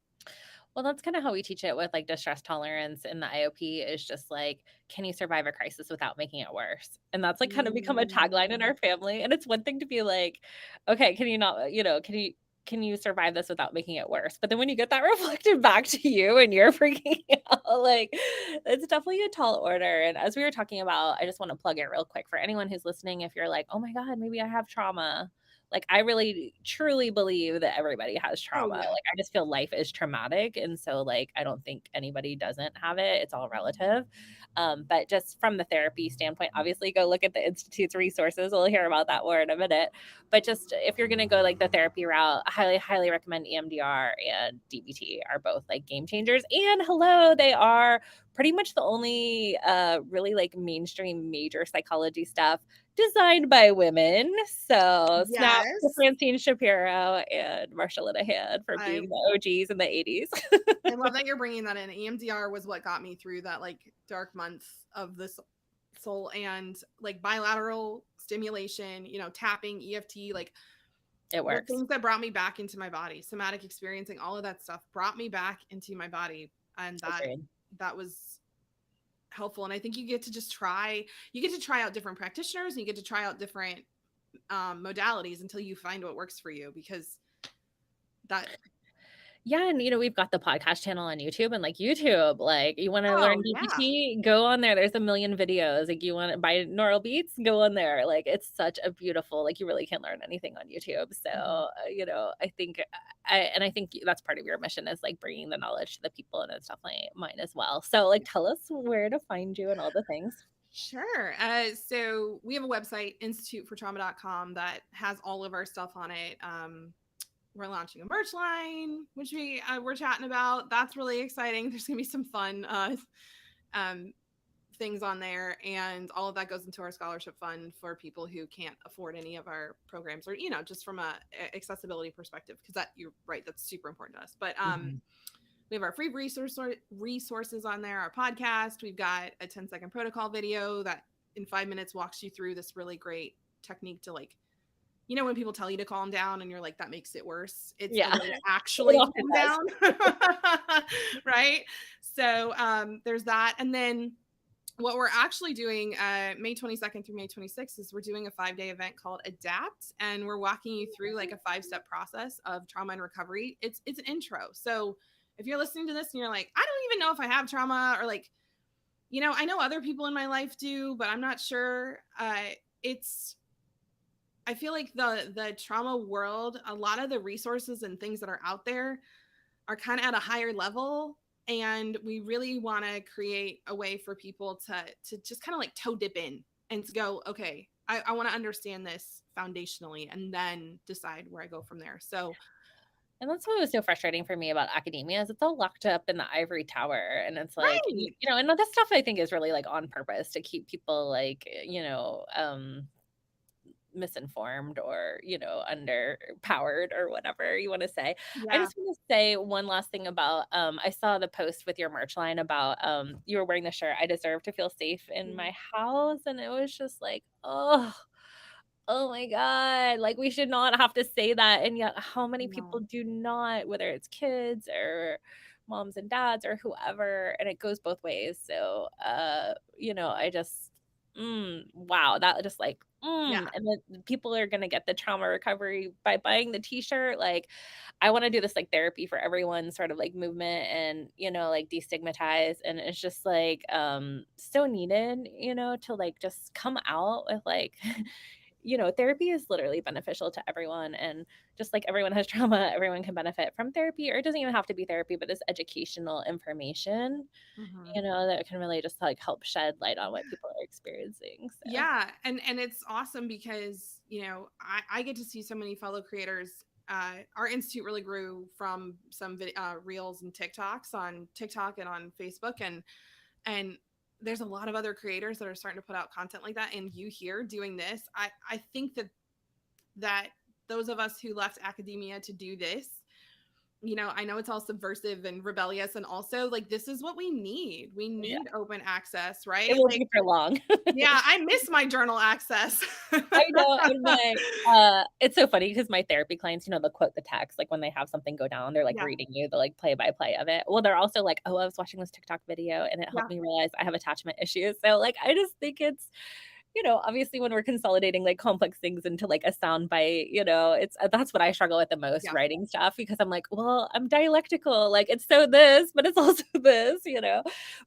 [SPEAKER 1] Well, that's kind of how we teach it with like distress tolerance in the IOP is just like, can you survive a crisis without making it worse? And that's like kind of become a tagline in
[SPEAKER 2] Mm.
[SPEAKER 1] our family. And it's one thing to be like, okay, can you not, can you survive this without making it worse? But then when you get that reflected back to you and you're freaking out, like it's definitely a tall order. And as we were talking about, I just want to plug it real quick for anyone who's listening. If you're like, oh my God, maybe I have trauma, like, I really truly believe that everybody has
[SPEAKER 2] Oh
[SPEAKER 1] trauma.
[SPEAKER 2] yeah.
[SPEAKER 1] Like, I just feel life is traumatic, and so, like, I don't think anybody doesn't have it. It's all relative. But just from the therapy standpoint, obviously go look at the Institute's resources. We'll hear about that more in a minute. But just if you're gonna go, like, the therapy route, I highly, highly recommend EMDR and DBT are both, like, game changers. And hello, they are pretty much the only, really, like, mainstream major psychology stuff designed by women. So snap to
[SPEAKER 2] Yes.
[SPEAKER 1] Francine Shapiro and Marsha Linehan for
[SPEAKER 2] I
[SPEAKER 1] being the OGs in the 80s.
[SPEAKER 2] I love that you're bringing that in. EMDR was what got me through that like dark month of the soul, and like bilateral stimulation, tapping, EFT, like
[SPEAKER 1] It
[SPEAKER 2] were
[SPEAKER 1] works.
[SPEAKER 2] things that brought me back into my body. Somatic experiencing, all of that stuff brought me back into my body, and
[SPEAKER 1] Agreed.
[SPEAKER 2] that was helpful. And I think you get to try out different practitioners, and you get to try out different modalities until you find what works for you, because that
[SPEAKER 1] Yeah, and, we've got the podcast channel on YouTube and, like, YouTube, like, you wanna learn
[SPEAKER 2] oh yeah.
[SPEAKER 1] DBT? Go on there, there's a million videos, like, you wanna binaural beats? Go on there, like, it's such a beautiful like, you really can learn anything on YouTube, so,
[SPEAKER 2] Mhm.
[SPEAKER 1] I think I think that's part of your mission is, like, bringing the knowledge to the people, and it's definitely mine as well. So, like, tell us where to find you and all the things.
[SPEAKER 2] Sure. So we have a website, institutefortrauma.com, that has all of our stuff on it. We're launching a merch line, which we're chatting about. That's really exciting. There's gonna be some fun um, things on there, and all of that goes into our scholarship fund for people who can't afford any of our programs, or just from accessibility perspective, because that, you're right, that's super important to us. But
[SPEAKER 1] Mhm.
[SPEAKER 2] we have our free resources on there, our podcast. We've got a 10-second protocol video that in 5 minutes walks you through this really great technique to, like, when people tell you to calm down and you're like, that makes it worse. It's the
[SPEAKER 1] Yeah.
[SPEAKER 2] way to
[SPEAKER 1] It
[SPEAKER 2] actually
[SPEAKER 1] often
[SPEAKER 2] calm
[SPEAKER 1] does.
[SPEAKER 2] down. Right. So there's that. And then what we're actually doing May 22nd through May 26th is we're doing a 5-day event called Adapt, and we're walking you through like a 5-step process of trauma and recovery. It's an intro. So if you're listening to this and you're like, I don't even know if I have trauma, or like, I know other people in my life do, but I'm not sure. It's I feel like the trauma world, a lot of the resources and things that are out there are kind of at a higher level, and we really want to create a way for people to just kind of like toe dip in and to go, okay, I want to understand this foundationally and then decide where I go from there. So
[SPEAKER 1] And that's what was so frustrating for me about academia is it's all locked up in the ivory tower, and it's like,
[SPEAKER 2] right.
[SPEAKER 1] and all this stuff I think is really, like, on purpose to keep people, like, misinformed or, underpowered or whatever you wanna say. I
[SPEAKER 2] Yeah.
[SPEAKER 1] just wanna say one last thing about, I saw the post with your merch line about, you were wearing the shirt, "I deserve to feel safe in my
[SPEAKER 2] Mhm.
[SPEAKER 1] house," and it was just like, oh. Oh my god, like, we should not have to say that, and yet how many people
[SPEAKER 2] No.
[SPEAKER 1] do not, whether it's kids or moms and dads or whoever, and it goes both ways, so, I just wow, that just, like,
[SPEAKER 2] Yeah.
[SPEAKER 1] and then people are gonna get the trauma recovery by buying the T-shirt, like, I wanna do this, like, therapy for everyone sort of, like, movement and, like, destigmatize, and it's just, like, so needed, to, like, just come out with, like therapy is literally beneficial to everyone. And just like everyone has trauma, everyone can benefit from therapy, or it doesn't even have to be therapy, but this educational information,
[SPEAKER 2] Mhm.
[SPEAKER 1] that can really just like help shed light on what people are experiencing. So,
[SPEAKER 2] Yeah, and it's awesome because I get to see so many fellow creators. Our institute really grew from some reels and TikToks on TikTok and on Facebook, and there's a lot of other creators that are starting to put out content like that. And you here doing this, I think that those of us who left academia to do this, you know, I know it's all subversive and rebellious, and also like this is what we need. We
[SPEAKER 1] Yeah.
[SPEAKER 2] need open access,
[SPEAKER 1] It
[SPEAKER 2] right?
[SPEAKER 1] will
[SPEAKER 2] Like,
[SPEAKER 1] be for long.
[SPEAKER 2] yeah, I miss my journal access.
[SPEAKER 1] I know, and it's so funny because my therapy clients, they'll quote the text, like, when they have something go down, they're, like,
[SPEAKER 2] Yeah,
[SPEAKER 1] reading you the, like, play by play of it. Well, they're also like, "Oh, I was watching this TikTok video, and it helped
[SPEAKER 2] yeah.
[SPEAKER 1] me realize I have attachment issues." So, like, I just think it's obviously when we're consolidating, like, complex things into, like, a sound bite, it's that's what I struggle with the most
[SPEAKER 2] Yeah.
[SPEAKER 1] writing stuff because I'm like, "Well, I'm dialectical, like, it's so this, but it's also this?"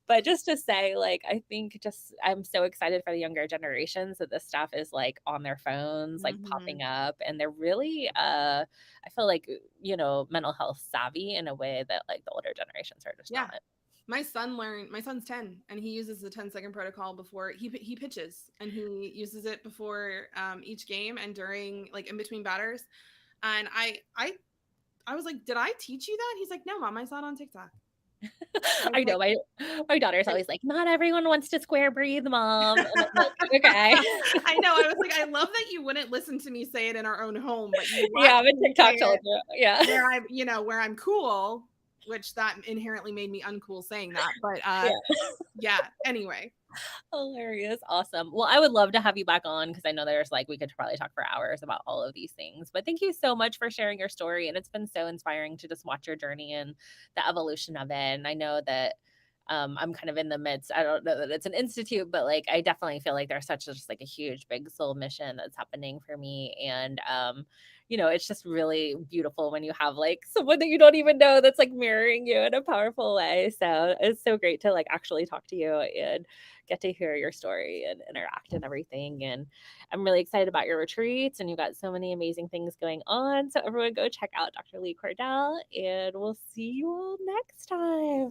[SPEAKER 1] But just to say, like, I think just I'm so excited for the younger generations that this stuff is, like, on their phones, like,
[SPEAKER 2] Mhm.
[SPEAKER 1] popping up, and they're really, I feel like, mental health savvy in a way that, like, the older generations are just
[SPEAKER 2] Yeah.
[SPEAKER 1] not.
[SPEAKER 2] My son's 10 and he uses the 10-second protocol before he pitches, and he uses it before each game and during like in between batters. And I was like, "Did I teach you that?" He's like, "No, mom, I saw it on TikTok." I was
[SPEAKER 1] I know,
[SPEAKER 2] like,
[SPEAKER 1] my daughter's
[SPEAKER 2] "Like,
[SPEAKER 1] always like, "Not everyone wants to square breathe, mom," and I'm like, "Okay."
[SPEAKER 2] I know. I was like, "I love that you wouldn't listen to me say it in our own home, but you
[SPEAKER 1] Yeah,
[SPEAKER 2] watched
[SPEAKER 1] but
[SPEAKER 2] me say
[SPEAKER 1] TikTok told
[SPEAKER 2] it
[SPEAKER 1] you. Yeah.
[SPEAKER 2] where I'm, you know, where I'm cool," which that inherently made me uncool saying that. But
[SPEAKER 1] Yeah.
[SPEAKER 2] yeah, anyway.
[SPEAKER 1] Hilarious, awesome. Well, I would love to have you back on because I know there's like we could probably talk for hours about all of these things. But thank you so much for sharing your story, and it's been so inspiring to just watch your journey and the evolution of it. And I know that I'm kind of in the midst. I don't know that it's an institute, but like I definitely feel like there's such just like a huge, big soul mission that's happening for me. And it's just really beautiful when you have like someone that you don't even know that's like mirroring you in a powerful way. So it's so great to like actually talk to you and get to hear your story and interact and everything. And I'm really excited about your retreats, and you've got so many amazing things going on. So everyone go check out Dr. Lee Cordell, and we'll see you all next time.